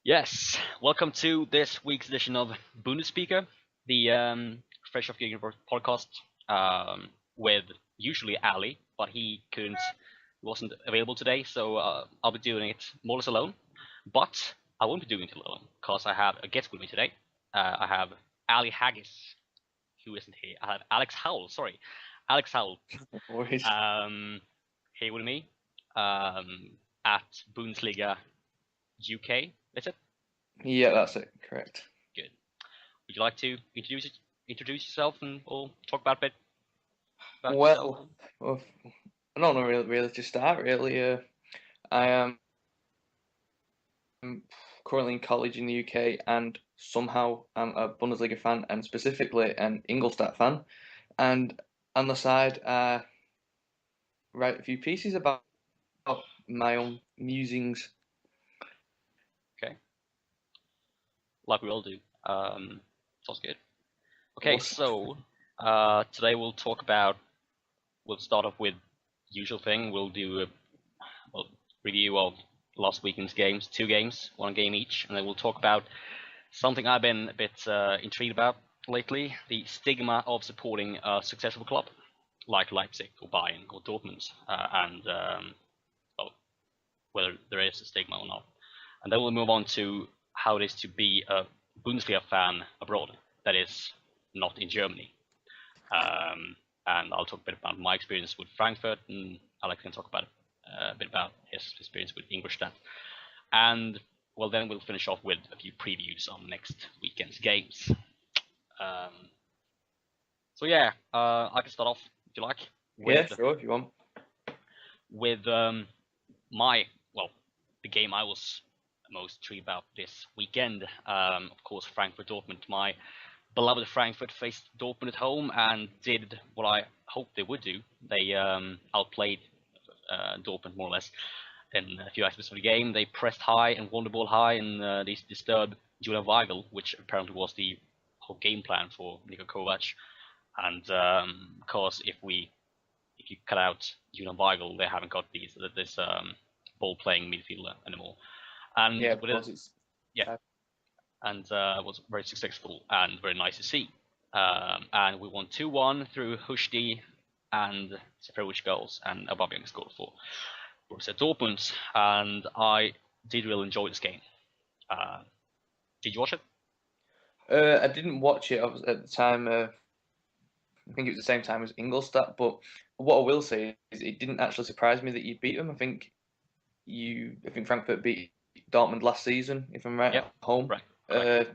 Yes, welcome to this week's edition of BundesSpeaker, the Fresh Off Gig podcast with usually Ali, but he wasn't available today, so I'll be doing it more or less alone. But I won't be doing it alone because I have a guest with me today. I have Ali Haggis, who isn't here. I have Alex Howell, sorry, Alex Howell, Always. um, here with me at Bundesliga UK. Is it? Yeah, that's it. Correct. Good. Would you like to introduce yourself and or talk about a bit about yourself? Well, well, I don't know really to start. Really, I am currently in college in the UK, and somehow I'm a Bundesliga fan, and specifically an Ingolstadt fan. And on the side, I write a few pieces about my own musings. Okay, like we all do. Sounds good. Okay, Awesome. so today we'll start off with usual thing. We'll do a well, review of last weekend's games, two games, one game each, and then we'll talk about something I've been a bit intrigued about lately: the stigma of supporting a successful club like Leipzig or Bayern or Dortmund, and well, whether there is a stigma or not. And then we'll move on to how it is to be a Bundesliga fan abroad, that is, not in Germany. And I'll talk a bit about my experience with Frankfurt, and Alex can talk about a bit about his experience with Ingolstadt. And well, then we'll finish off with a few previews on next weekend's games. Um, so yeah, I can start off if you like Yeah, with sure, if you want. with my well, the game I was most intrigued about this weekend. Of course, Frankfurt Dortmund. My beloved Frankfurt faced Dortmund at home and did what I hoped they would do. They outplayed Dortmund more or less in a few aspects of the game. They pressed high and won the ball high, and they disturbed Julian Weigl, which apparently was the whole game plan for Niko Kovac. And because if you cut out Julian Weigl, they haven't got this ball playing midfielder anymore. And Yeah, of with it, course it's. yeah, and was very successful and very nice to see. And we won 2-1 through Hushdi and Seferovic goals, and Aubameyang scored for Borussia Dortmund. And I did really enjoy this game. Uh, did you watch it? I didn't watch it. I was at the time. I think it was the same time as Ingolstadt, but what I will say is it didn't actually surprise me that you beat them. I think Frankfurt beat Dortmund last season, if I'm right, Yep, at home. right, correct.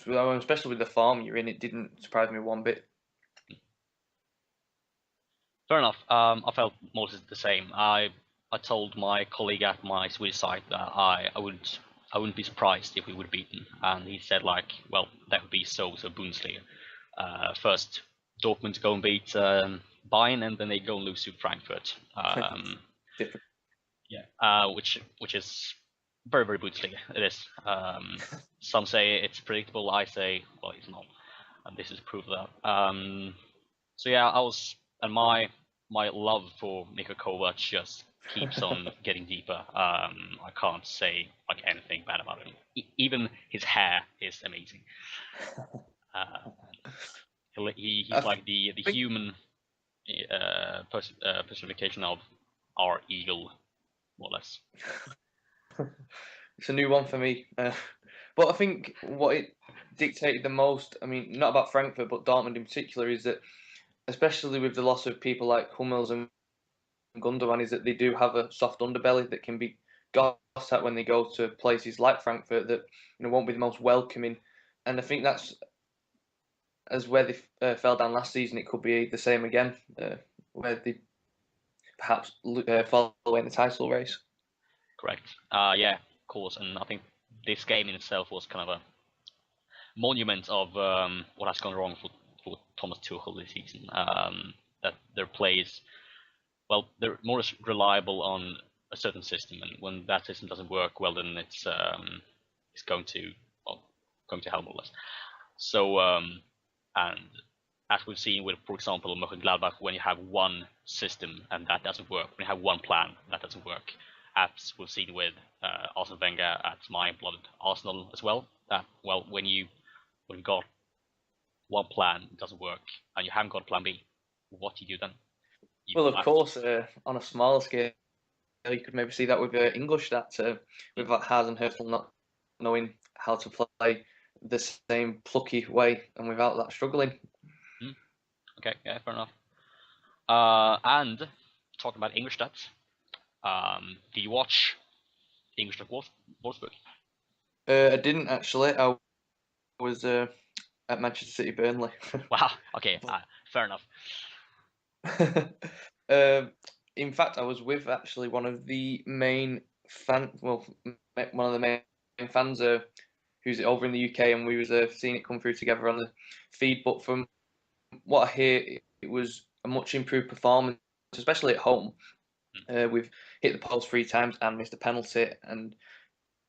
Uh, Especially with the form you're in, it didn't surprise me one bit. Fair enough. I felt mostly the same. I told my colleague at my Swedish site that I wouldn't be surprised if we would beat them, and he said like, well, that would be so Bundesliga. First Dortmund go and beat Bayern, and then they go and lose to Frankfurt. Different. Yeah, which is very Bundesliga. It is. Some say it's predictable. I say, well, it's not, and this is proof of that. So yeah, I was, and my love for Niko Kovac just keeps on getting deeper. I can't say like anything bad about him. Even his hair is amazing. Uh, he's I like the think human personification of our eagle, more or less. it's a new one for me. But I think what it dictated the most, I mean, not about Frankfurt, but Dortmund in particular, is that, especially with the loss of people like Hummels and Gundogan, is that they do have a soft underbelly that can be gossed at when they go to places like Frankfurt that won't be the most welcoming. And I think that's as where they fell down last season. It could be the same again, where they perhaps fall away in the title race. Correct. Yeah, of course. And I think this game in itself was kind of a monument of what has gone wrong for Thomas Tuchel this season. That their plays, well, they're more reliable on a certain system, and when that system doesn't work, well, then it's going to well, going to hell more or less. So and as we've seen with, for example, Mönchengladbach, when you have one system and that doesn't work, when you have one plan that doesn't work, as we've seen with Arsene Wenger at my beloved Arsenal as well. That when you've got one plan it doesn't work and you haven't got a plan B, what do you do then? Well, of course, on a smaller scale, you could maybe see that with English, that with Haas and Hurtel not knowing how to play the same plucky way and without that struggling. Okay, yeah, fair enough. And talking about English stats, do you watch English at Wolfsburg? I didn't actually. I was at Manchester City Burnley. Wow. Okay. Fair enough. In fact, I was with actually one of the main one of the main fans who's over in the UK, and we was seeing it come through together on the feed. But from what I hear, it was a much improved performance, especially at home. We've hit the post 3 times and missed a penalty. And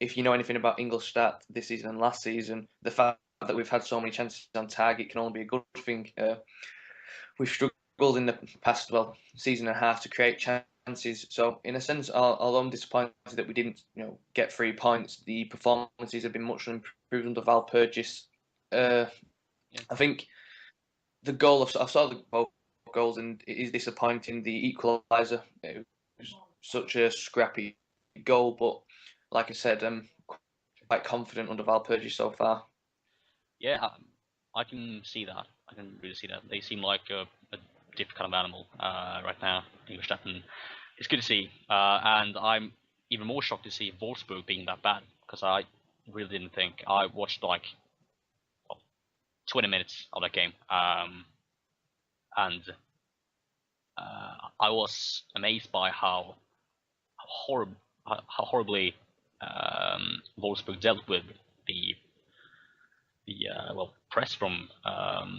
if you know anything about English stat this season and last season, the fact that we've had so many chances on target can only be a good thing. We've struggled in the past, season and a half to create chances. So in a sense, although I'm disappointed that we didn't, get 3 points, the performances have been much improved under Val Purchase. I think the goal I saw both goals, and it is disappointing. The equaliser, it was such a scrappy goal, but like I said, I'm quite confident under Val Purchase so far. Yeah, I can see that. I can really see that. They seem like a different kind of animal right now, English and it's good to see. And I'm even more shocked to see Wolfsburg being that bad because I really didn't think. I watched like 20 minutes of that game, and I was amazed by how horribly Wolfsburg dealt with the press from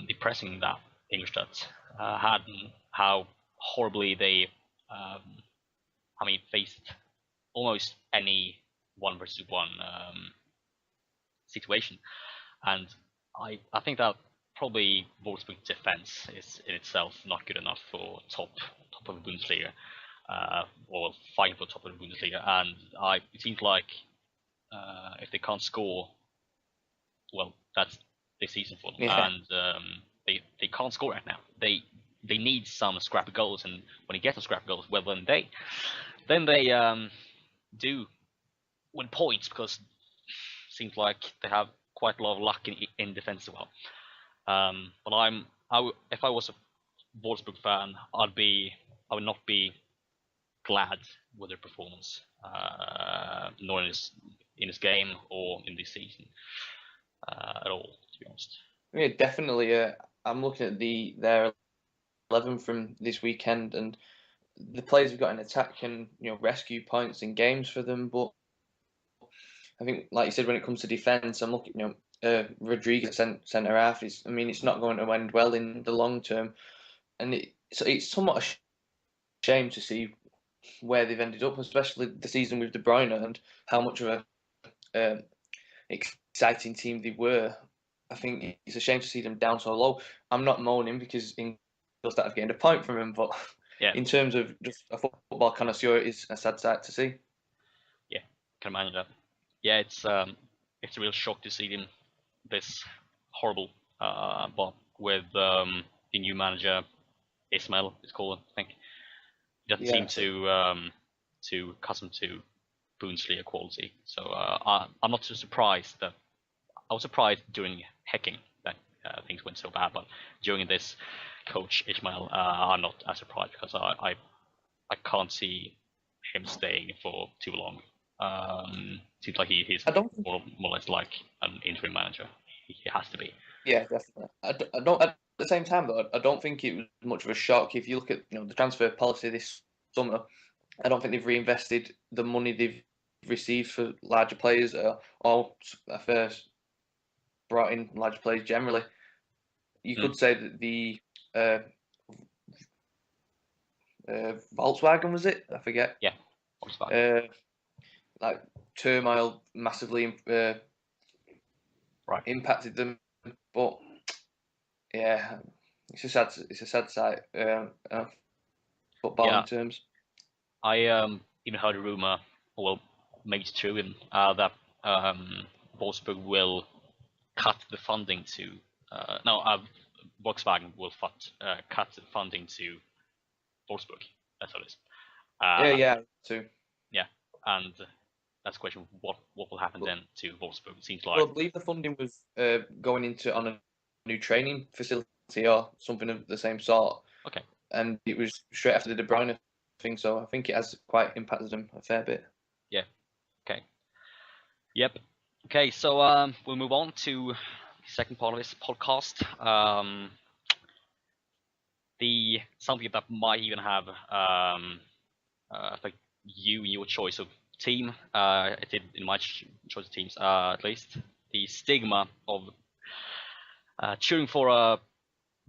the pressing that Ingolstadt had, and how horribly they faced almost any 1 versus 1 situation, and I think that probably Wolfsburg's defense is in itself not good enough for top of the Bundesliga, or fighting for top of the Bundesliga, and it seems like if they can't score, well, that's the season for them, and they can't score right now. They need some scrappy goals, and when they get some scrappy goals, well, then they do win points because it seems like they have quite a lot of luck in defense as well. But if I was a Wolfsburg fan, I would not be glad with their performance, nor in this game or in this season at all, to be honest. Yeah, definitely. I'm looking at their 11 from this weekend, and the players have got an attack can rescue points in games for them. But I think, like you said, when it comes to defence, I'm looking. Rodriguez centre half is. I mean, it's not going to end well in the long term, and it's somewhat a shame to see where they've ended up, especially the season with De Bruyne and how much of a exciting team they were. I think it's a shame to see them down so low. I'm not moaning because Ingolstadt have gained a point from him, but in terms of just a football connoisseur, it is a sad sight to see. Yeah, can imagine that. Yeah, it's a real shock to see them this horrible. But with the new manager, Ismail is called, I think. He doesn't seem to accustom to Bundesliga quality. So I'm not too surprised that I was surprised during Hacking that things went so bad, but during this, Coach Ismail, I'm not as surprised because I can't see him staying for too long. Seems like he's more or less like an interim manager. He has to be. Yeah, definitely. I don't. At the same time, though, I don't think it was much of a shock. If you look at the transfer policy this summer, I don't think they've reinvested the money they've received for larger players or first brought in larger players generally. You could say that the Volkswagen, was it? I forget. Yeah, Volkswagen. Like turmoil massively impacted them, but yeah, it's a sad sight. Footballing terms. I even heard a rumor well, maybe it's true, and that Wolfsburg will cut the funding to Volkswagen will cut the funding to Wolfsburg. That's what it is. Yeah, too. Yeah, and that's the question: what will happen But, then to Wolfsburg? It seems well, like I believe the funding was going into on a new training facility or something of the same sort. okay. And it was straight after the De Bruyne thing, so I think it has quite impacted them a fair bit. Yeah. Okay. Yep. Okay. So we'll move on to the second part of this podcast. The something that might even have affect your choice of team. It did in my choice of teams, at least. The stigma of cheering for a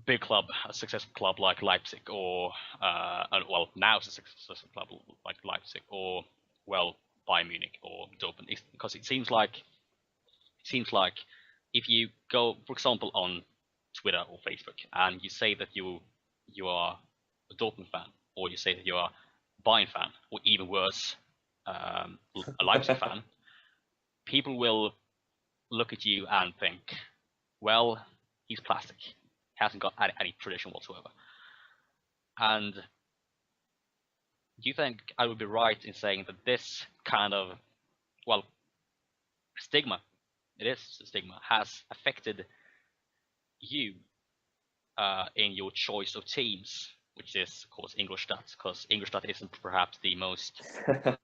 big club, a successful club like Leipzig, or well, now it's a successful club like Leipzig, or well, Bayern Munich or Dortmund, because it seems like if you go, for example, on Twitter or Facebook, and you say that you are a Dortmund fan, or you say that you are a Bayern fan, or even worse, a Leipzig fan, people will look at you and think, well, he's plastic. He hasn't got any tradition whatsoever. And do you think I would be right in saying that this kind of, well, stigma, it is a stigma, has affected you in your choice of teams, which is, of course, Ingolstadt, because Ingolstadt isn't perhaps the most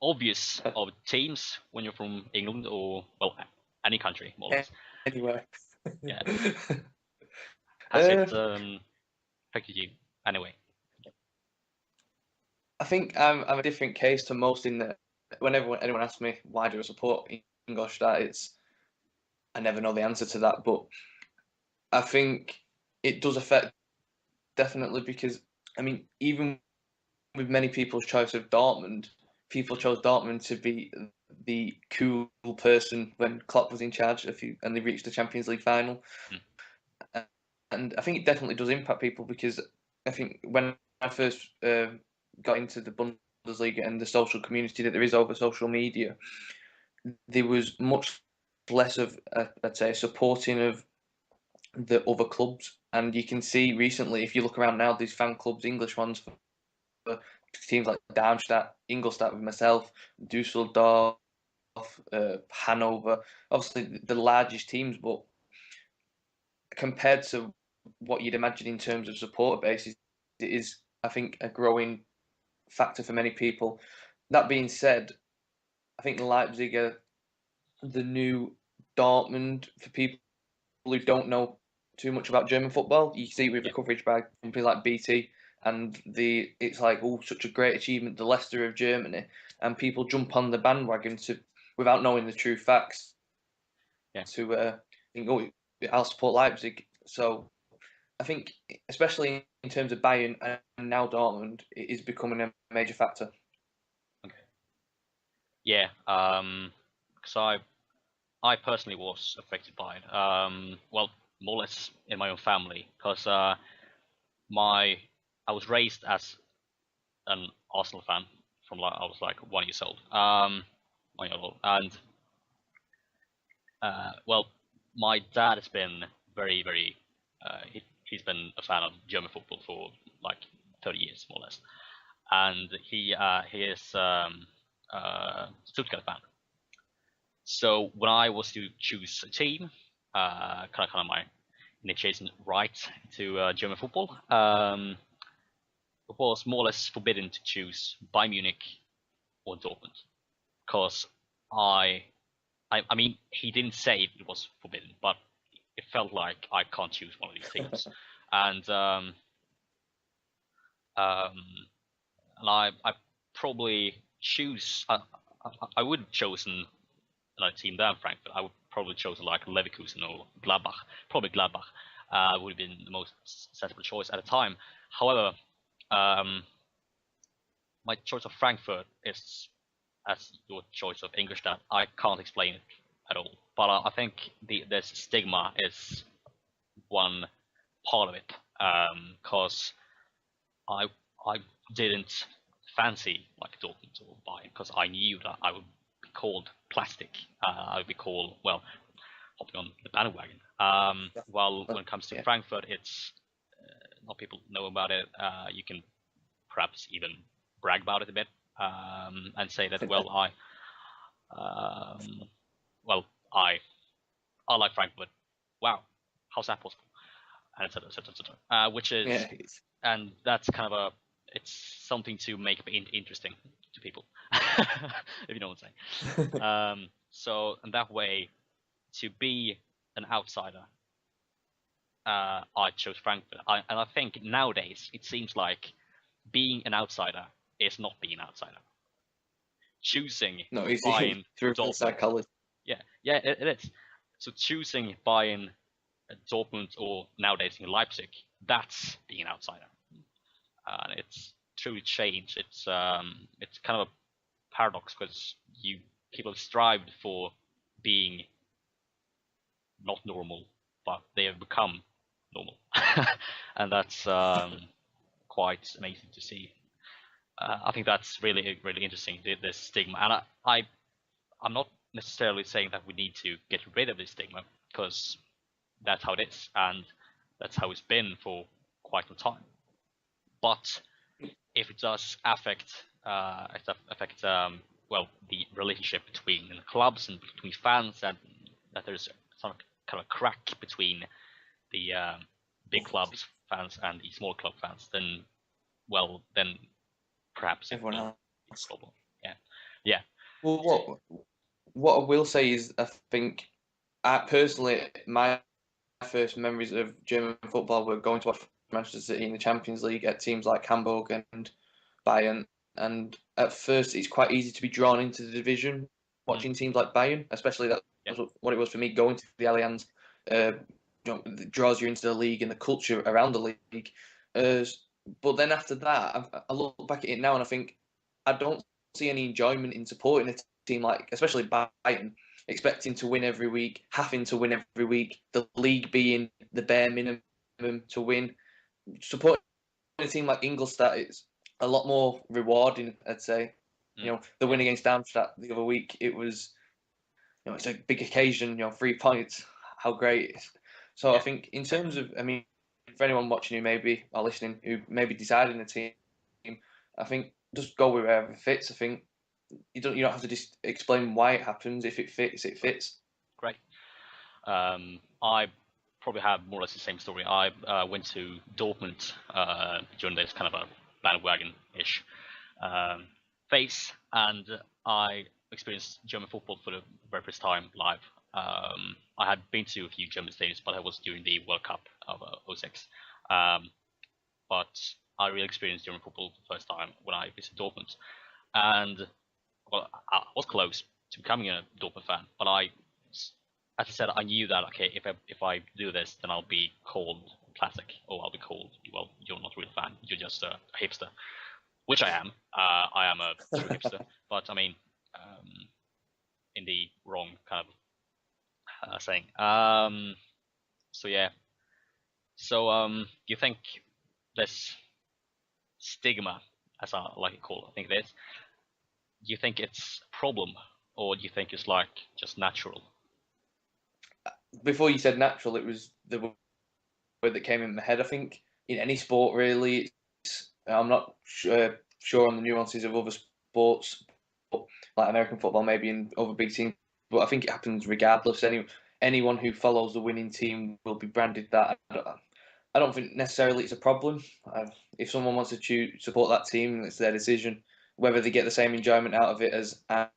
obvious of teams when you're from England or, well, any country, more or less. Anyway. Yeah. Has it affected you anyway? I think I'm a different case to most in that whenever anyone asks me why do I support Ingolstadt, I never know the answer to that. But I think it does affect definitely because I mean even with many people's choice of Dortmund, people chose Dortmund to be the cool person when Klopp was in charge and they reached the Champions League final. Mm. And I think it definitely does impact people because I think when I first got into the Bundesliga and the social community that there is over social media, there was much less of, I'd say, supporting of the other clubs. And you can see recently, if you look around now, these fan clubs, English ones, for teams like Darmstadt, Ingolstadt with myself, Dusseldorf, Hanover, obviously the largest teams, but compared to what you'd imagine in terms of supporter bases, it is, I think, a growing factor for many people. That being said, I think Leipzig are the new Dortmund for people who don't know too much about German football. You see it with the Yeah. coverage by companies like BT, and it's like, oh, such a great achievement, the Leicester of Germany, and people jump on the bandwagon without knowing the true facts Yeah. to think, oh, I'll support Leipzig. So I think, especially in terms of Bayern and now Dortmund, it is becoming a major factor. Okay. Yeah. Because I personally was affected by it. Well, more or less in my own family, because I was raised as an Arsenal fan from like I was like 1 year old. 1 year old, and well, my dad has been very, very. He's been a fan of German football for like 30 years, more or less, and he is Stuttgart fan. So when I was to choose a team, kind of my initiation right to German football, it was more or less forbidden to choose Bayern Munich or Dortmund, because I mean, he didn't say it was forbidden, but it felt like I can't choose one of these teams, and um, I probably choose. I would have chosen another team than Frankfurt. I would probably chosen like Leverkusen or Gladbach. Probably Gladbach would have been the most sensible choice at the time. However, um, my choice of Frankfurt is as your choice of Ingolstadt. I can't explain it at all, but I think this stigma is one part of it, because I I didn't fancy like Dortmund or Bayern because I knew that I would be called plastic. I would be called, well, hopping on the bandwagon. While when it comes to Frankfurt, it's not people know about it. You can perhaps even brag about it a bit and say that, well, I like Frankfurt. Wow, how's that possible? And etc. etc. etc. Which is, and that's kind of it's something to make it interesting to people, if you know what I'm saying. So in that way, to be an outsider, I chose Frankfurt. And I think nowadays it seems like being an outsider is not being an outsider. Choosing Bayern through psychology. Yeah, it is. So choosing Bayern, Dortmund, or nowadays in Leipzig, that's being an outsider. And it's truly changed. It's kind of a paradox because people have strived for being not normal, but they have become normal, and that's quite amazing to see. I think that's really interesting. This stigma, and I'm not necessarily saying that we need to get rid of this stigma because that's how it is, and that's how it's been for quite some time. But if it does affect well, the relationship between clubs and between fans, and that there's some kind of crack between the big clubs fans and the small club fans, then perhaps everyone else. Problem. Yeah. Well, what I will say is, I think, personally, my first memories of German football were going to watch Manchester City in the Champions League at teams like Hamburg and Bayern. And at first, it's quite easy to be drawn into the division watching teams like Bayern, especially that was what it was for me going to the Allianz. Draws you into the league and the culture around the league. But then after that, I look back at it now and I think I don't see any enjoyment in supporting a team like, especially Bayern, expecting to win every week, having to win every week, the league being the bare minimum to win. Supporting a team like Ingolstadt is a lot more rewarding, I'd say. You know, the win against Darmstadt the other week, it was, it's a big occasion, 3 points, how great it is. So I think in terms of, for anyone watching who maybe, or listening, who maybe deciding a team, I think just go wherever it fits. I think you don't have to just explain why it happens. If it fits, it fits. Great. I probably have more or less the same story. I went to Dortmund during this kind of a bandwagon-ish phase, and I experienced German football for the very first time live. I had been to a few German stadiums, but I was during the World Cup of '06. But I really experienced German football for the first time when I visited Dortmund. And, well, I was close to becoming a Dortmund fan, but as I said, I knew that, okay, if I do this, then I'll be called plastic, or I'll be called, well, you're not a real fan, you're just a hipster, which I am. I am a true hipster, but in the wrong kind of saying. So yeah. So you think this stigma, as I like to call it, I think it is. Do you think it's a problem, or do you think it's like just natural? Before you said natural, it was the word that came in my head. I think in any sport, really, I'm not sure on the nuances of other sports, like American football, maybe in other big teams, but I think it happens regardless. Anyone who follows the winning team will be branded that. I don't think necessarily it's a problem. If someone wants to support that team, it's their decision. Whether they get the same enjoyment out of it as I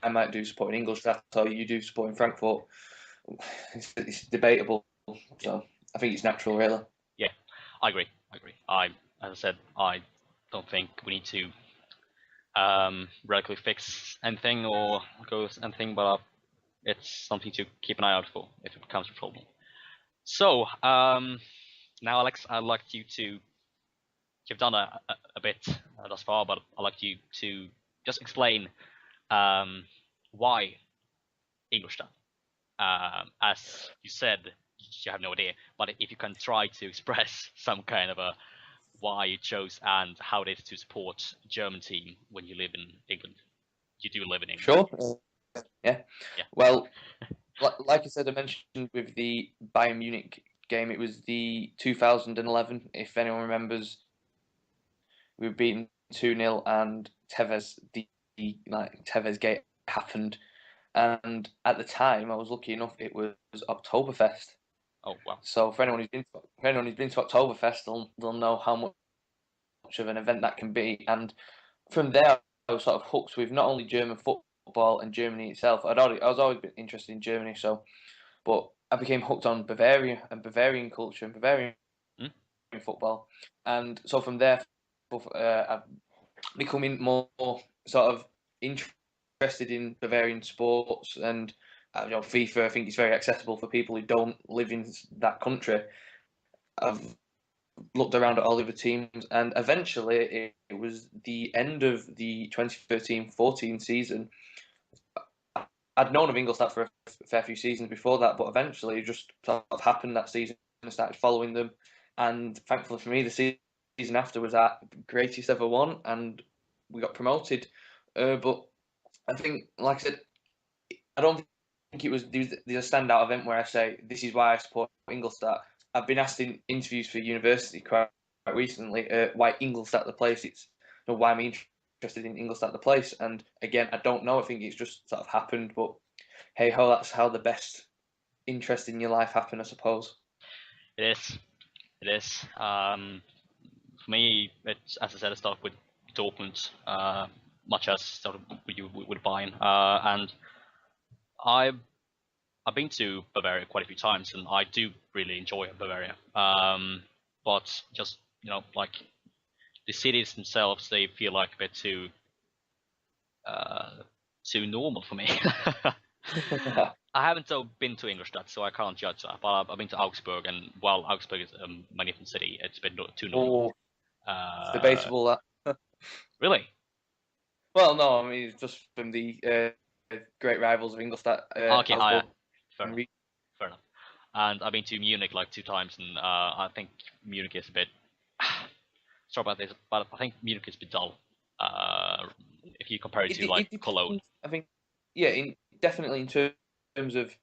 might do supporting Ingolstadt or you do supporting Frankfurt, it's debatable. So I think it's natural, really. Yeah, I agree. As I said, I don't think we need to radically fix anything or go anything, but it's something to keep an eye out for if it becomes a problem. So now, Alex, I'd like you to. You've done a bit thus far, but I'd like you to just explain why Ingolstadt. As you said, you have no idea, but if you can try to express some kind of a why you chose and how it is to support a German team when you live in England. You do live in England. Sure. Yeah. Yeah. Well, like I said, I mentioned with the Bayern Munich game, it was the 2011. If anyone remembers, we were beaten 2-0, and Tevez gate happened. And at the time, I was lucky enough; it was Oktoberfest. Oh wow. So for anyone who's been to Oktoberfest, they'll know how much of an event that can be. And from there, I was sort of hooked with not only German football and Germany itself. I was always been interested in Germany, but I became hooked on Bavaria and Bavarian culture and Bavarian Hmm? football. And so from there, I've becoming more sort of interested in Bavarian sports, and FIFA. I think it's very accessible for people who don't live in that country. I've looked around at all the other teams, and eventually it was the end of the 2013-14 season. I'd known of Ingolstadt for a fair few seasons before that, but eventually it just sort of happened that season. I started following them, and thankfully for me, the season after was our greatest ever one, and we got promoted. But I think, like I said, I don't think it was there's a standout event where I say this is why I support Ingolstadt. I've been asked in interviews for university quite recently why Ingolstadt the place. Why I'm interested in Ingolstadt the place, and again, I don't know. I think it's just sort of happened, but hey ho, that's how the best interest in your life happen, I suppose. It is. It is. For me, it's, as I said, it started with Dortmund, much as sort of you with Bayern, and I've I've been to Bavaria quite a few times, and I do really enjoy Bavaria. But just like the cities themselves, they feel like a bit uh, too normal for me. I haven't been to Ingolstadt, so I can't judge that. But I've been to Augsburg, and while Augsburg is a magnificent city, it's been too normal. Oh, it's Uh, debatable that. really? Well, no, I mean it's just from the great rivals of Ingolstadt, Okay, yeah, Augsburg. fair enough. Fair enough. And I've been to Munich like 2 times, and I think Munich is a bit. Sorry about this, but I think Munich is a bit dull. If you compare it to like It Cologne. depends. I think, yeah, definitely in terms of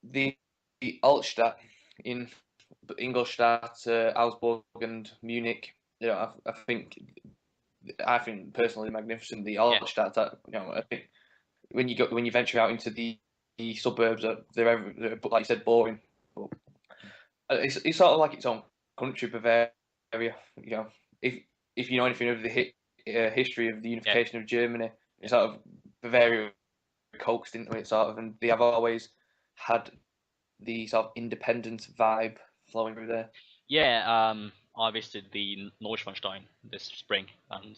the Altstadt in Ingolstadt, Augsburg, and Munich. I think personally magnificent. The Yeah, Altstadt, I think when you venture out into the suburbs, they're like you said, boring. But it's sort of like its own country, Bavaria. You know, if you know anything of the history of the yeah, unification of Germany, it's sort of Bavaria coaxed into it, sort of, and they have always had the sort of independent vibe flowing through there. yeah. I visited the Neuschwanstein this spring, and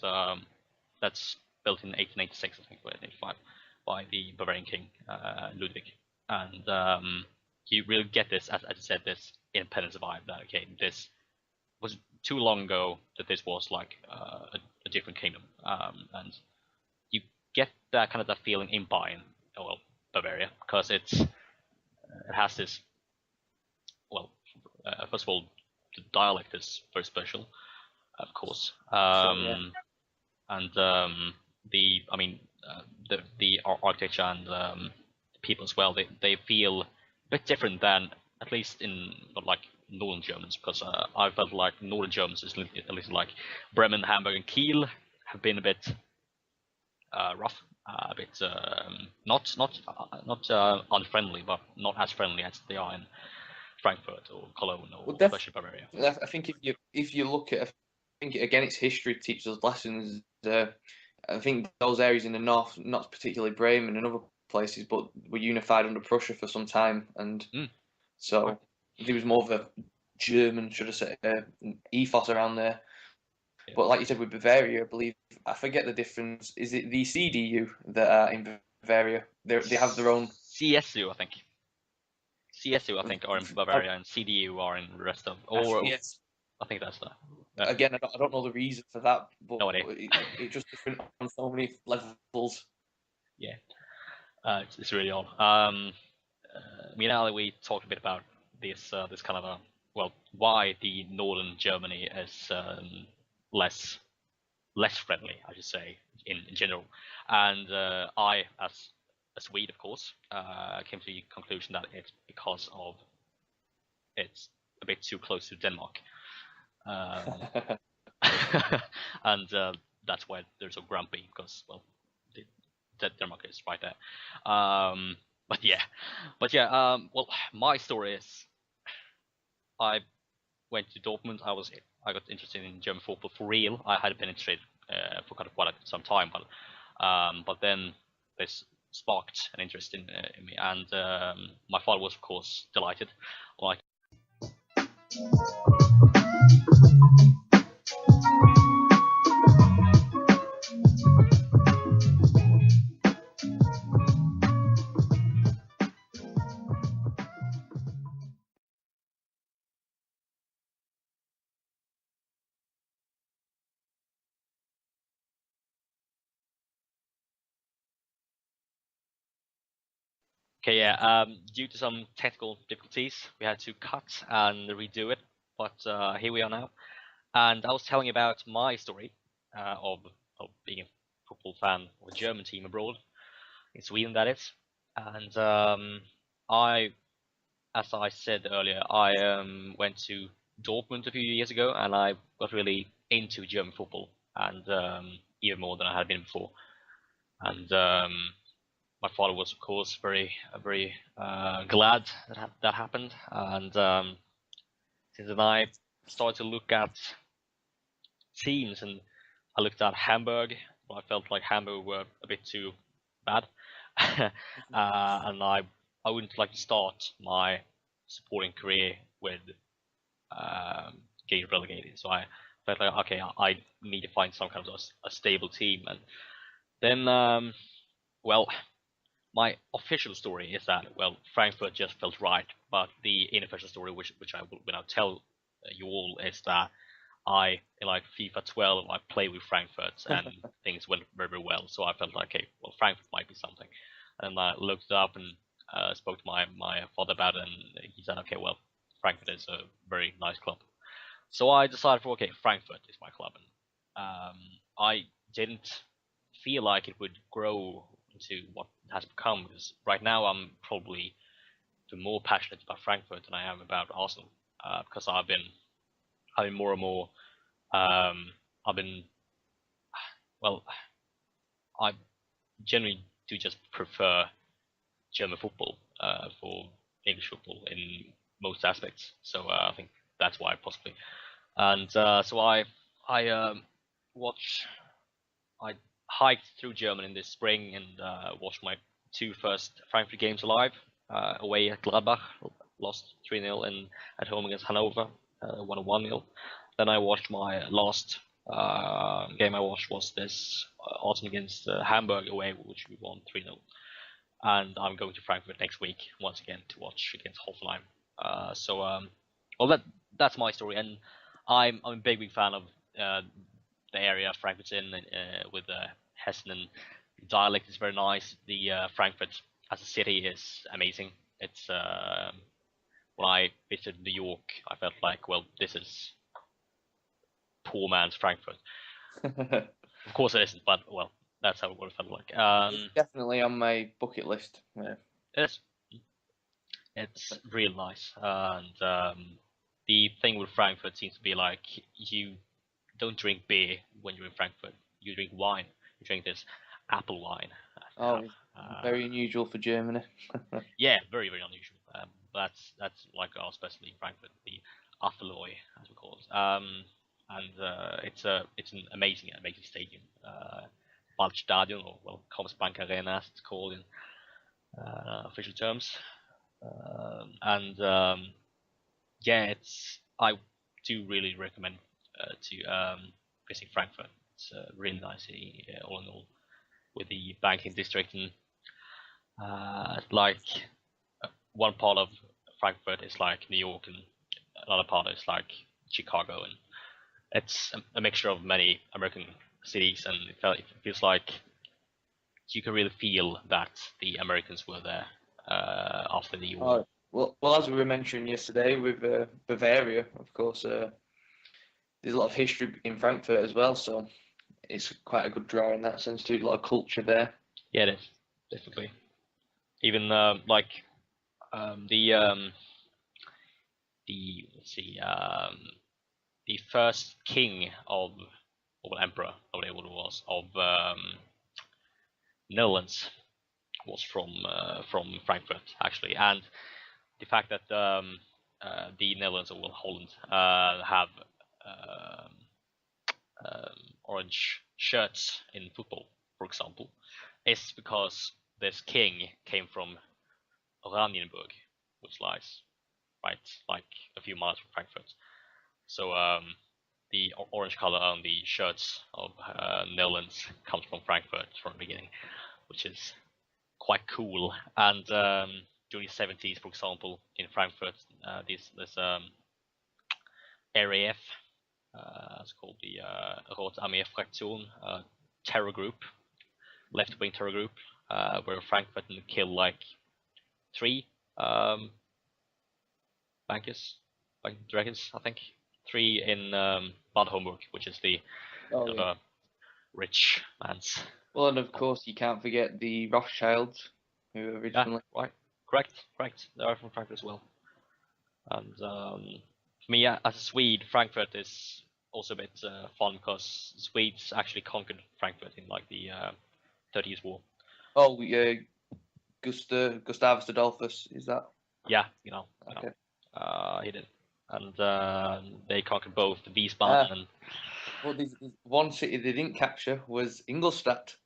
that's built in 1886, I think, or 1885, by the Bavarian king Ludwig. And you really get this, as I said, this independence vibe. That okay, this was too long ago that this was like a different kingdom, and you get that kind of that feeling in Bayern, well, Bavaria, because it has this. Well, first of all, the dialect is very special, of course, Sure, yeah. and the I mean the architecture and the people as well. They feel a bit different than at least in like northern Germans, because I felt like northern Germans, at least like Bremen, Hamburg, and Kiel, have been a bit rough, a bit not unfriendly, but not as friendly as they are in Frankfurt or Cologne Well, or especially Bavaria. I think if you look at, I think again, it's history teaches us lessons. I think those areas in the north, not particularly Bremen and other places, but were unified under Prussia for some time, and Mm, right. so there was more of a German, should I say, ethos around there. Yeah. But like you said with Bavaria, I believe I forget the difference. Is it the CDU that are in Bavaria? They have their own. CSU, I think. CSU, I think, are in Bavaria, and CDU are in the rest of. Or Yes. I think that's the. Yeah, Again, I don't know the reason for that, but no idea. it's just different on so many levels. Yeah, it's really odd. Me and Ali, we talked a bit about this kind of a well, why the northern Germany is less friendly, I should say, in general. And I, as a Swede, of course, came to the conclusion that it's because of it's a bit too close to Denmark. And that's why they're so grumpy, because, well, Denmark is right there. But yeah, well, my story is I went to Dortmund. I got interested in German football for real. I had been interested for kind of quite some time, but then this sparked an interest in me, and my father was of course delighted. Like, okay, yeah, due to some technical difficulties, we had to cut and redo it, but here we are now. And I was telling about my story of being a football fan of a German team abroad in Sweden, that is. And I, as I said earlier, I went to Dortmund a few years ago, and I got really into German football, and even more than I had been before. And my father was, of course, very glad that happened. And since then, I started to look at teams, and I looked at Hamburg, but I felt like Hamburg were a bit too bad, and I wouldn't like to start my supporting career with getting relegated. So I felt like, okay, I need to find some kind of a stable team, and then well, my official story is that, well, Frankfurt just felt right, but the unofficial story, which I will now tell you all, is that in like FIFA 12, I played with Frankfurt and things went very, very well. So I felt like, okay, well, Frankfurt might be something. And I looked it up and spoke to my father about it, and he said, okay, well, Frankfurt is a very nice club. So I decided for, okay, Frankfurt is my club. And I didn't feel like it would grow into what it has become, because right now I'm probably more passionate about Frankfurt than I am about Arsenal, because I've been having more and more. I've been, well, I generally do just prefer German football for English football in most aspects. So I think that's why possibly. And so watched, I hiked through Germany in this spring and watched my two first Frankfurt games live. Away at Gladbach, lost 3-0, and at home against Hanover, won 1-0. Then I watched my last game I watched was this autumn against Hamburg away, which we won 3-0. And I'm going to Frankfurt next week once again to watch against Hoffenheim. Well, that's my story, and I'm a big fan of the area Frankfurt's in, with Hessen, and the dialect is very nice. The Frankfurt as a city is amazing. It's when I visited New York, I felt like, well, this is poor man's Frankfurt. Of course it isn't, but well, that's how it would have felt like. It's definitely on my bucket list. Yeah. It's real nice, and the thing with Frankfurt seems to be like, you don't drink beer when you're in Frankfurt. You drink wine. You drink this apple wine. Oh, very unusual for Germany. Yeah, very, very unusual. That's like our specialty in Frankfurt, the Apfeloi, as we call it. And it's an amazing stadium. Waldstadion, or well, Commerzbank Arena, as it's called in official terms. Yeah, I do really recommend to visit Frankfurt. It's really nice city, all in all, with the banking district, and like one part of Frankfurt is like New York, and another part is like Chicago, and it's a mixture of many American cities, and it feels like you can really feel that the Americans were there after the war. Well, as we were mentioning yesterday with Bavaria, of course, there's a lot of history in Frankfurt as well, so it's quite a good draw in that sense too. A lot of culture there. Yeah, it is definitely. Even like the let's see the first king of or emperor, whatever it was, of Netherlands was from Frankfurt actually, and the fact that the Netherlands or Holland have um, orange shirts in football, for example, is because this king came from Oranienburg, which lies right like a few miles from Frankfurt. So the orange color on the shirts of Netherlands comes from Frankfurt from the beginning, which is quite cool. And during the 70s, for example, in Frankfurt, this RAF, it's called the Rote Armee Fraktion, terror group, left-wing terror group, where Frankfurt killed like 3 bankers, like dragons, I think. 3 in Bad Homburg, which is the rich man's. Well, and of course you can't forget the Rothschilds, who originally. Yeah, right, correct. They are from Frankfurt as well. And for me, as a Swede, Frankfurt is also a bit fun because Swedes actually conquered Frankfurt in like the 30 Years' War. Oh, yeah, Gustavus Adolphus, is that? Yeah, Okay. He did, and they conquered both Wiesbaden and. Well, there's one city they didn't capture was Ingolstadt.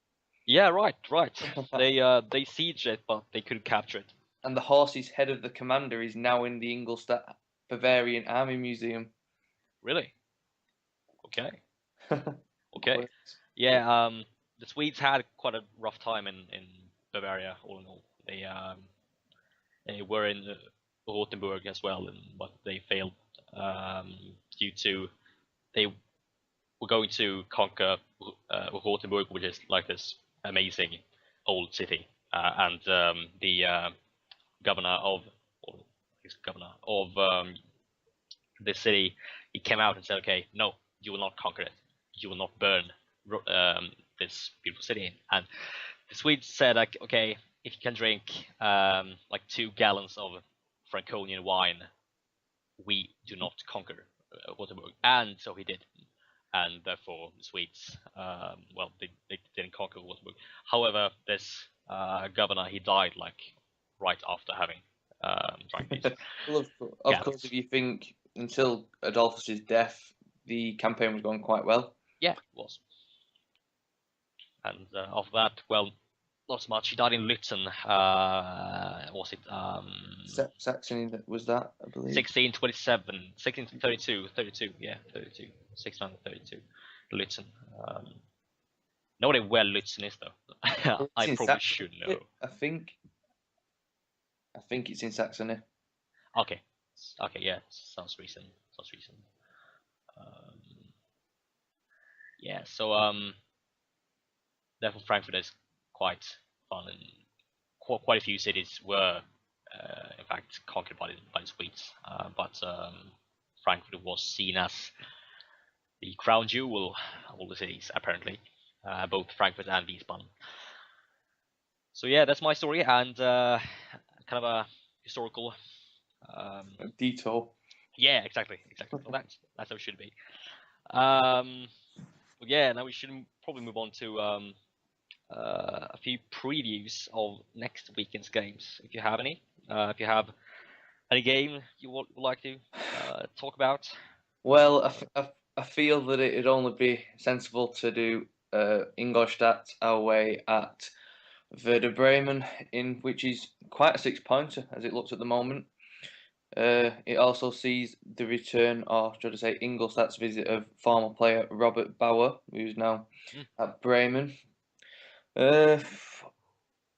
Yeah, right. They sieged it, but they couldn't capture it. And the horse's head of the commander is now in the Ingolstadt Bavarian Army Museum. Really? Okay. Okay. Yeah. The Swedes had quite a rough time in Bavaria, all in all. They were in Rothenburg as well, but they failed due to they were going to conquer Rothenburg, which is like this amazing old city, and the governor of the city, he came out and said, "Okay, no, you will not conquer it. You will not burn this beautiful city." And the Swedes said, like, "Okay, if you can drink like 2 gallons of Franconian wine, we do not conquer Rothenburg." And so he did. And therefore, the Swedes, they didn't conquer Rothenburg. However, this governor, he died like right after having drank these. Well, of course, if you think until Adolphus's death, the campaign was going quite well. Yeah, it was. And after that, well, not so much. He died in Lutzen. Was it Saxony? Was that, I believe? 1627, 1632, yeah, 32, 632, Lutzen. Nobody where Lutzen is though. I probably should know. I think it's in Saxony. Okay, yeah, sounds recent. Yeah, so therefore Frankfurt is quite fun, and quite a few cities were in fact conquered by the Swedes, but Frankfurt was seen as the crown jewel of all the cities, apparently, both Frankfurt and Wiesbaden. So yeah, that's my story, and kind of a historical a detour. Yeah, exactly. Well, that's how it should be. But yeah, now we should probably move on to a few previews of next weekend's games, if you have any. If you have any game you would like to talk about. Well, I feel that it'd only be sensible to do Ingolstadt away at Werder Bremen, which is quite a 6-pointer as it looks at the moment. It also sees the return, or should I say, Ingolstadt's visit of former player Robert Bauer, who's now at Bremen. At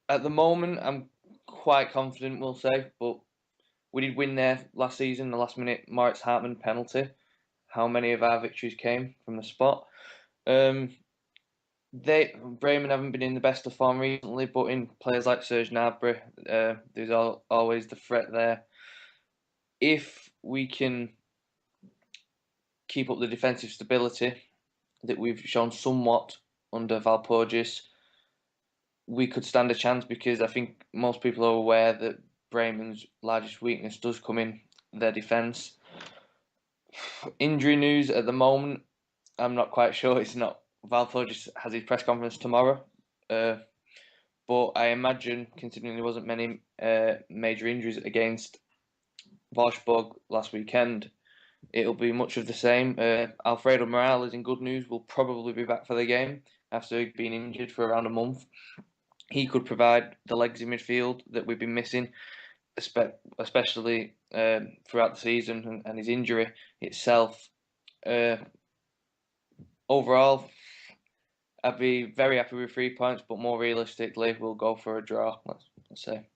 the moment, I'm quite confident, we'll say, but we did win there last season, the last minute Moritz Hartmann penalty. How many of our victories came from the spot? Bremen haven't been in the best of form recently, but in players like Serge Gnabry, there's always the threat there. if we can keep up the defensive stability that we've shown somewhat under Valpurgis, we could stand a chance, because I think most people are aware that Bremen's largest weakness does come in their defence. Injury news at the moment, I'm not quite sure. It's not. Valpurgis has his press conference tomorrow, but I imagine, considering there wasn't many major injuries against Wolfsburg last weekend, it'll be much of the same. Alfredo Morales, in good news, will probably be back for the game after being injured for around a month. He could provide the legs in midfield that we've been missing, especially throughout the season, and his injury itself. Overall, I'd be very happy with 3 points, but more realistically, we'll go for a draw. Let's say.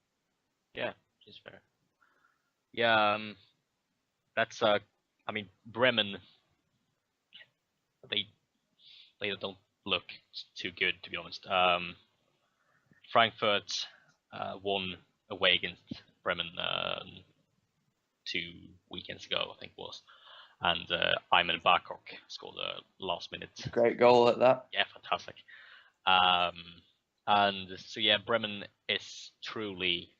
Yeah, just fair. Yeah, that's I mean, Bremen, they don't look too good, to be honest. Frankfurt won away against Bremen 2 weekends ago, I think it was, and Ayman Bakok scored a last minute. Great goal at that. Yeah, fantastic. And so yeah, Bremen is truly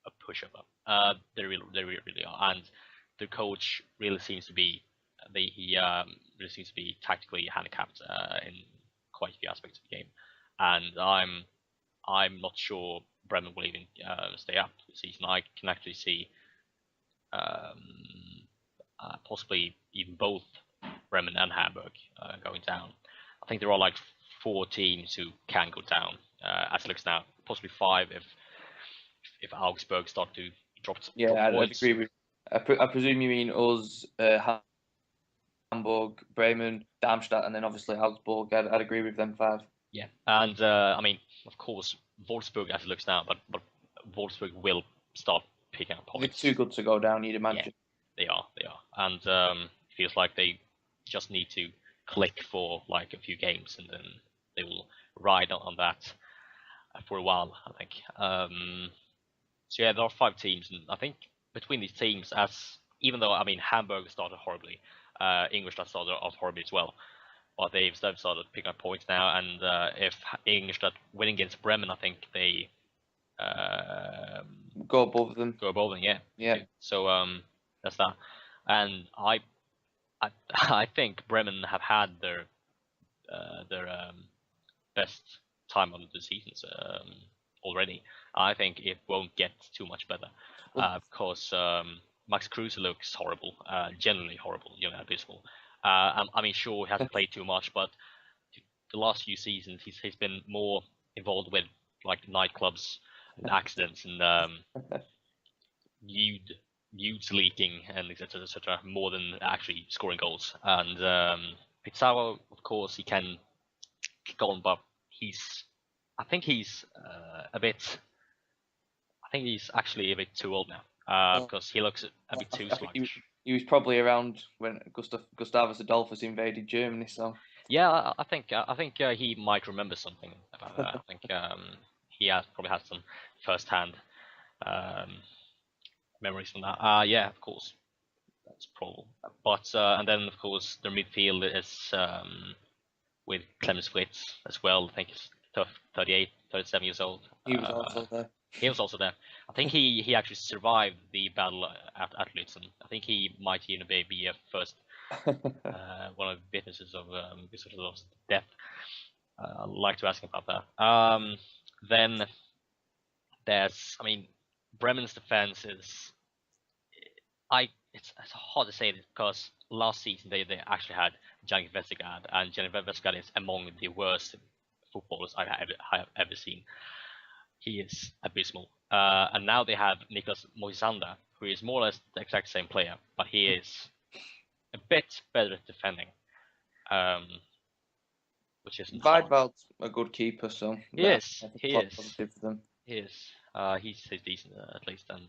a pushover. They really are, and the coach really seems to be really seems to be tactically handicapped in quite a few aspects of the game, and I'm not sure Bremen will even stay up this season. I can actually see possibly even both Bremen and Hamburg going down. I think there are like 4 teams who can go down as it looks now, possibly 5 if Augsburg start to drop I'd points. agree with. I presume you mean us, Hamburg, Bremen, Darmstadt, and then obviously Augsburg. I'd agree with them 5. Yeah, and I mean, of course, Wolfsburg as it looks now, but Wolfsburg will start picking up points. It's too good to go down, you'd imagine. Yeah, they are, and it feels like they just need to click for like a few games, and then they will ride on that for a while, I think. So yeah, there are 5 teams, and I think between these teams, even though I mean Hamburg started horribly, Ingolstadt started off horribly as well, but they've started picking up points now, and if Ingolstadt win against Bremen, I think they go above them. Yeah. So that's that, and I think Bremen have had their best time of the seasons already. I think it won't get too much better because Max Kruse looks horrible, generally horrible, abysmal. I mean, sure, he hasn't played too much, but the last few seasons he's been more involved with like nightclubs and accidents and nudes leaking and etc. more than actually scoring goals. And Pizarro, of course, he can kick on, but I think he's actually a bit too old now because he looks a bit too sluggish. He was probably around when Gustavus Adolphus invaded Germany, so. Yeah, I think he might remember something about that. I think he probably has some first-hand memories from that. Yeah, of course, that's probable. But and then of course the midfield is with Clemens Fritz as well. I think he's 38, 37 years old. He was also there. He was also there. I think he actually survived the battle at Lutzen. I think he might even be a first one of the witnesses of Gustavus' death. I'd like to ask him about that. Then there's, I mean, Bremen's defense is, it's hard to say this because last season they actually had Janik Vestergaard, and Janik Vestergaard is among the worst footballers I have ever seen. He is abysmal. And now they have Niklas Moisander, who is more or less the exact same player, but he is a bit better at defending. Which isn't Weidwald's a good keeper, so he is. Positive for them. He is. He's decent at least, and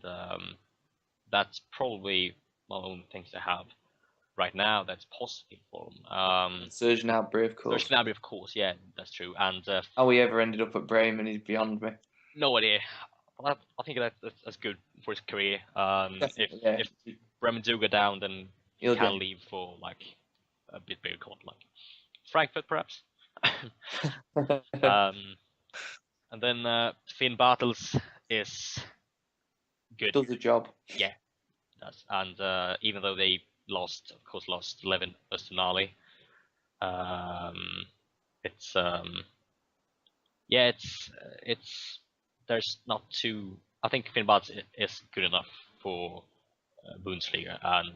that's probably one of the only things they have right now that's positive for them. Serge Gnabry, of course. Serge Gnabry, of course, yeah, that's true. And how he ever ended up at Bremen is beyond me. No idea. I think that's good for his career. Definitely, yeah. If Bremen do go down, then he He'll can get. leave for like a bit bigger club, like Frankfurt perhaps. um, and then Finn Bartels is good. Does the job. Yeah, does. And even though they lost, of course, lost 11 Östenali, it's yeah, it's there's not too. I think Finn Bartels is good enough for Bundesliga, and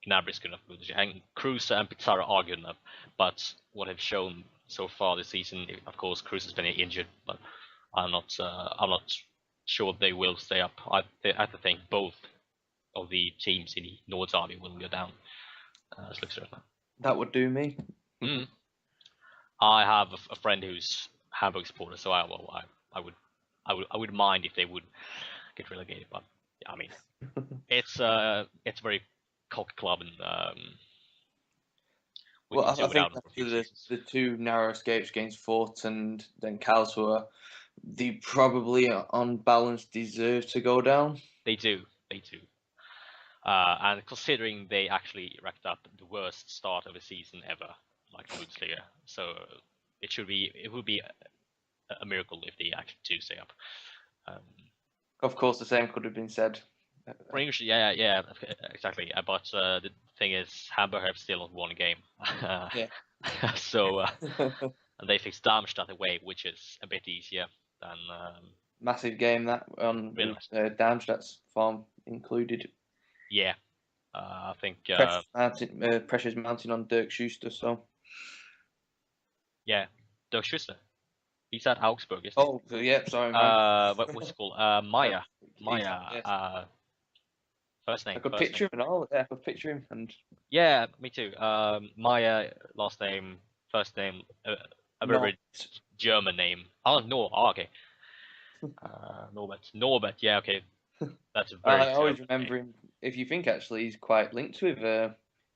Gnabry is good enough for Bundesliga, and Kruse and Pizarro are good enough. But what they've shown so far this season, of course, Kruse has been injured, but I'm not sure they will stay up. I have to think both of the teams in the North Derby will go down. As looks right now. That would do me. Mm. I have a friend who's Hamburg supporter, so I would mind if they would get relegated, but yeah, I mean it's a very cocky club, and we Well, can I do think without them for a few after seasons. the two narrow escapes against Fort and then Karlsruhe, they probably, on balance, deserve to go down. They do, they do. And considering they actually racked up the worst start of a season ever, like Bundesliga, so it would be a miracle if they actually do stay up. Of course, the same could have been said. For English, yeah, exactly. But the thing is, Hamburg have still not won a game. Yeah. So and they faced Darmstadt away, which is a bit easier than Massive game that on really with nice. Darmstadt's form included. Yeah, I think Pressure's mounting on Dirk Schuster. So. yeah, Dirk Schuster. He's at Augsburg, isn't he? Oh, yeah. Sorry, man. What's it called? Maya. Maya. Yes. First I name. could First name. picture him and all. Yeah, I could picture him and. Yeah, me too. Maya, last name, first name, a No. very German name. Oh, no. Oh, okay. Norbert. Norbert. Yeah, okay. That's a very I always German name. remember him. If you think actually, he's quite linked with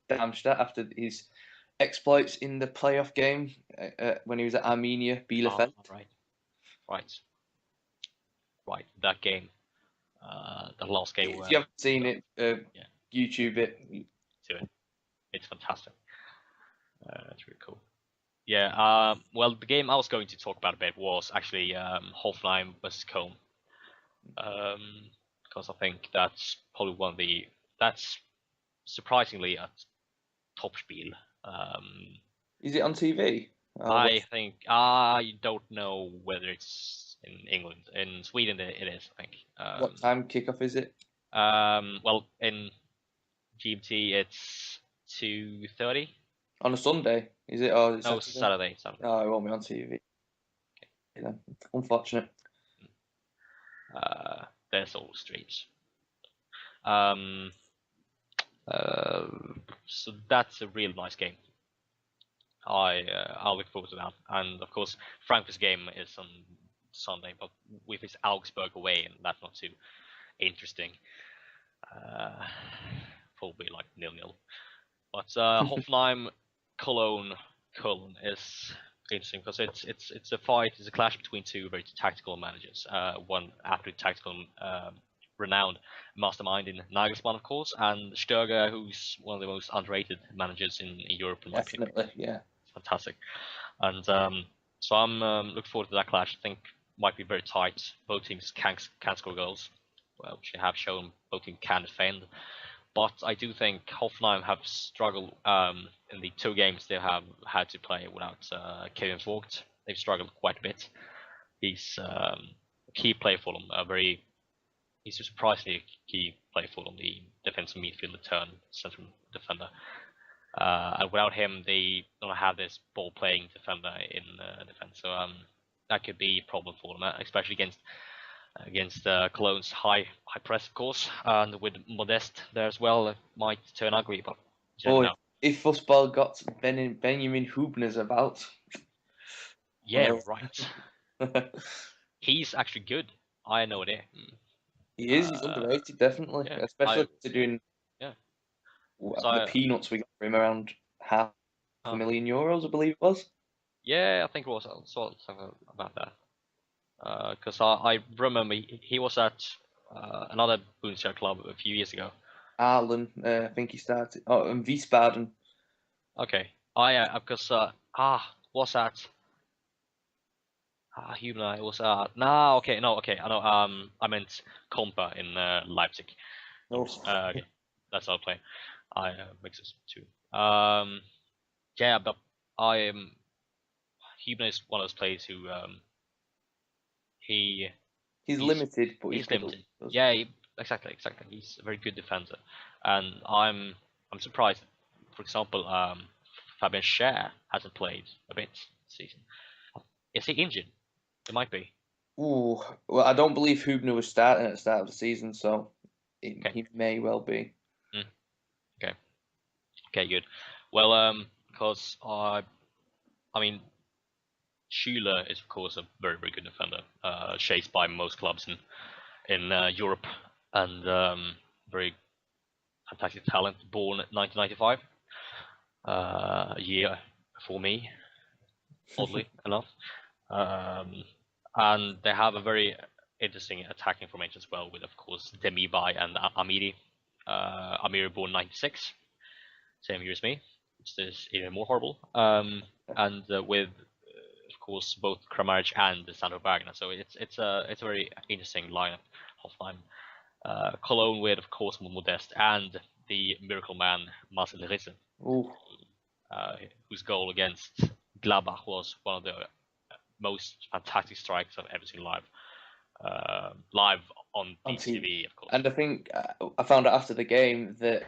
Darmstadt after his exploits in the playoff game when he was at Arminia Ah, Bielefeld. right. That game. The last game If where you haven't seen it, yeah, YouTube it. do it. It's fantastic. It's really cool. Yeah. Well, the game I was going to talk about a bit was actually Hoffenheim versus Köln. Because I think that's probably one of the that's surprisingly a top spiel. Is it on TV? I think I don't know whether it's in England. In Sweden, it is. I think. What time kickoff is it? Well, in GMT, it's 2:30. On a Sunday? Is it? Or is it No, Saturday? Saturday. No, it won't be on TV. Then. Unfortunate. There's all streams. Um, so that's a real nice game. I'll look forward to that. And of course, Frankfurt's game is on Sunday, but with his Augsburg away, and that's not too interesting. Probably like 0-0. But Hoffenheim, Cologne, Köln is interesting because it's a fight, it's a clash between two very tactical managers. One absolute tactical, renowned mastermind in Nagelsmann, of course, and Stöger, who's one of the most underrated managers in Europe, in my opinion. Definitely, yeah. Fantastic. And so I'm looking forward to that clash. I think might be very tight. Both teams can score goals, well, which they have shown. Both teams can defend. But I do think Hoffenheim have struggled in the two games they have had to play without Kevin Vogt. They've struggled quite a bit. He's a key player for them. He's a surprisingly key player for them, the defensive midfielder turn central defender. And without him, they don't have this ball-playing defender in defense. So that could be a problem for them, especially against Cologne's high press, of course, and with Modest there as well. It might turn ugly, but you never know. If football got Benjamin Hubner's about. Yeah, Well. right. He's actually good. I had no idea. He is. He's underrated, definitely, Yeah, especially considering the peanuts we got for him, around €500,000, I believe it was. Yeah, I think it was. I saw something about that. Because I remember he was at another Bundesliga club a few years ago. Arlen, I think he started. Oh, and Wiesbaden. Okay. Yeah, because was that Human? It was no, okay, no, okay, I know. I meant Compa in Leipzig. Oh, Okay, that's our play. I mix this too. Yeah, but I am. Human is one of those players who he he's he's limited, but he he's still limited. does. Yeah, exactly. He's a very good defender, and I'm surprised. For example, Fabian Schär hasn't played a bit this season. Is he injured? It might be. Ooh, well, I don't believe Hubner was starting at the start of the season, so Okay. he may well be. Mm, okay. Okay. Good. Well, because I mean, Schüler is of course a very very good defender, chased by most clubs in Europe, and very fantastic talent. Born 1995, a year before me, oddly enough. Um, and they have a very interesting attacking formation as well, with of course Demirbay and Amiri. Amiri born 96, same year as me, which is even more horrible. And with of course both Kramaric and Sandro Wagner, so it's a very interesting lineup of time. Cologne with of course Modest and the miracle man Marcel Risse, Ooh, whose goal against Gladbach was one of the most fantastic strikes I've ever seen live. Live on on TV. TV, of course. And I think I found out after the game that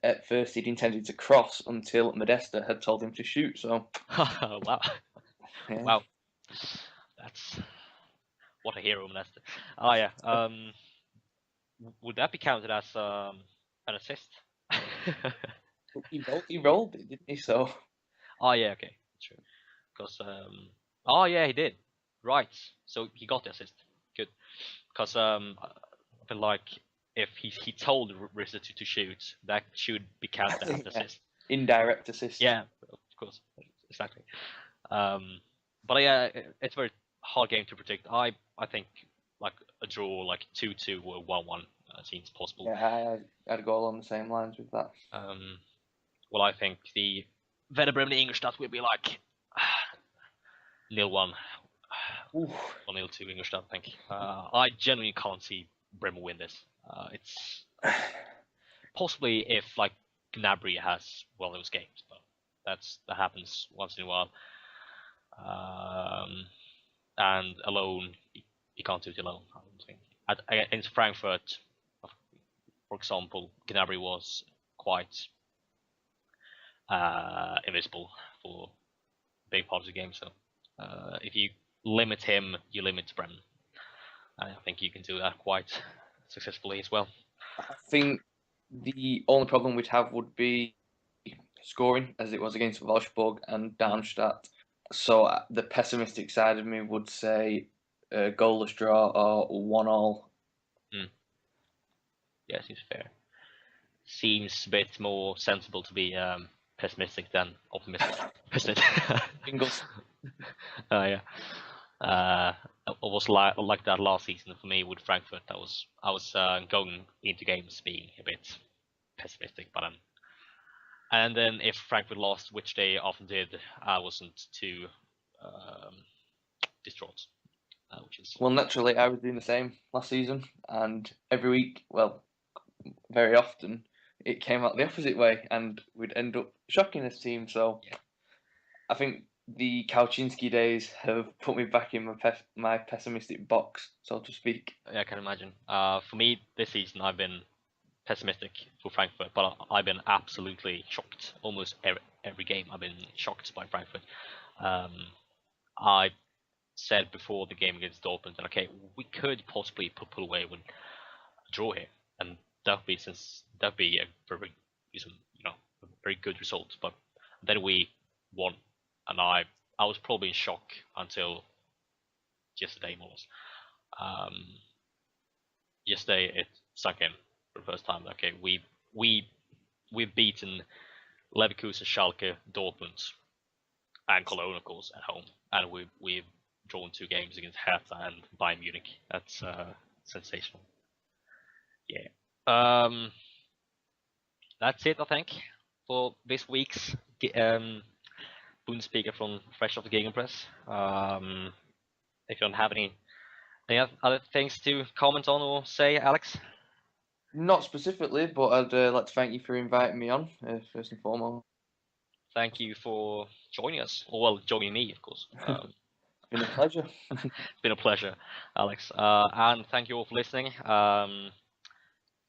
at first he'd intended to cross until Modesta had told him to shoot. So Wow, yeah, wow, that's what a hero, Molester. Oh yeah. Would that be counted as an assist? he rolled it, didn't he? So Oh yeah, okay, true. Because oh yeah, he did. Right. So he got the assist. Good. Because I feel like if he told Rissa to shoot, that should be counted as an yeah, assist. indirect assist. Yeah, of course, exactly. But yeah, it's a very hard game to predict. I think like a draw, like 2-2 or 1-1 seems possible. Yeah, I'd go along the same lines with that. Well, I think the Werder Bremen Ingolstadt will be like 0-1 Ooh. or 0-2 Ingolstadt. I think. I genuinely can't see Bremen win this. It's possibly if like Gnabry has one of those games, but that happens once in a while. And alone, you can't do it alone. I don't think. Against Frankfurt, for example, Gnabry was quite invisible for a big part of the game. So if you limit him, you limit Bremen. And I think you can do that quite successfully as well. I think the only problem we'd have would be scoring, as it was against Wolfsburg and Darmstadt. So the pessimistic side of me would say a goalless draw or 1-1. Mm. Yeah, seems fair. Seems a bit more sensible to be pessimistic than optimistic. Ingles. Yeah. It was like that last season for me with Frankfurt. I was going into games being a bit pessimistic, but and then if Frankfurt lost, which they often did, I wasn't too um, distraught, which is Well, naturally, I was doing the same last season, and every week, well, very often, it came out the opposite way, and we'd end up shocking this team. So yeah. I think the Kauczynski days have put me back in my pessimistic box, so to speak. Yeah, I can imagine. For me, this season I've been pessimistic for Frankfurt, but I've been absolutely shocked. Almost every game I've been shocked by Frankfurt. Um, I said before the game against Dortmund that okay, we could possibly pull away with a draw here, and that'd be a very a very good result. But then we won, and I was probably in shock until yesterday, more or less. Um, Yesterday it sunk in for the first time. Okay, we've beaten Leverkusen, Schalke, Dortmund, and Cologne, of course, at home, and we've drawn 2 games against Hertha and Bayern Munich. That's sensational. Yeah. That's it, I think, for this week's BundesSpeaker from Fresh Off the Gegenpress. If you don't have any other things to comment on or say, Alex? Not specifically, but I'd like to thank you for inviting me on, first and foremost. Thank you for joining us, or well, joining me, of course. It's been a pleasure. It's been a pleasure, Alex. And thank you all for listening.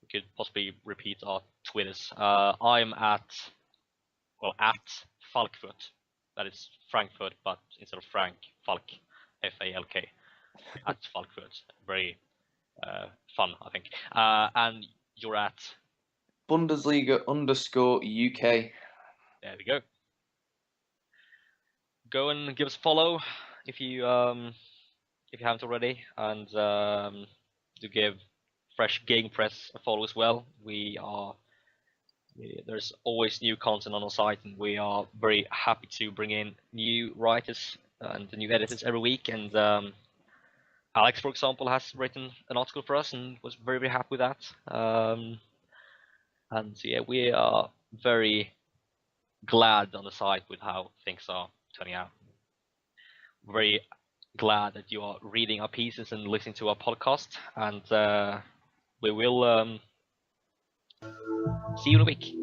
We could possibly repeat our Twitters. I'm at Falkfoot. That is Frankfurt, but instead of Frank, Falk, Falk, at Falkfoot. Very fun, I think. And you're at Bundesliga_UK. There we go. Go and give us a follow if you haven't already, and to give Fresh Gegenpress a follow as well. There's always new content on our site, and we are very happy to bring in new writers and new editors every week. And Alex, for example, has written an article for us and was very, very happy with that. And yeah, we are very glad on the site with how things are turning out. Very glad that you are reading our pieces and listening to our podcast, and we will see you in a week.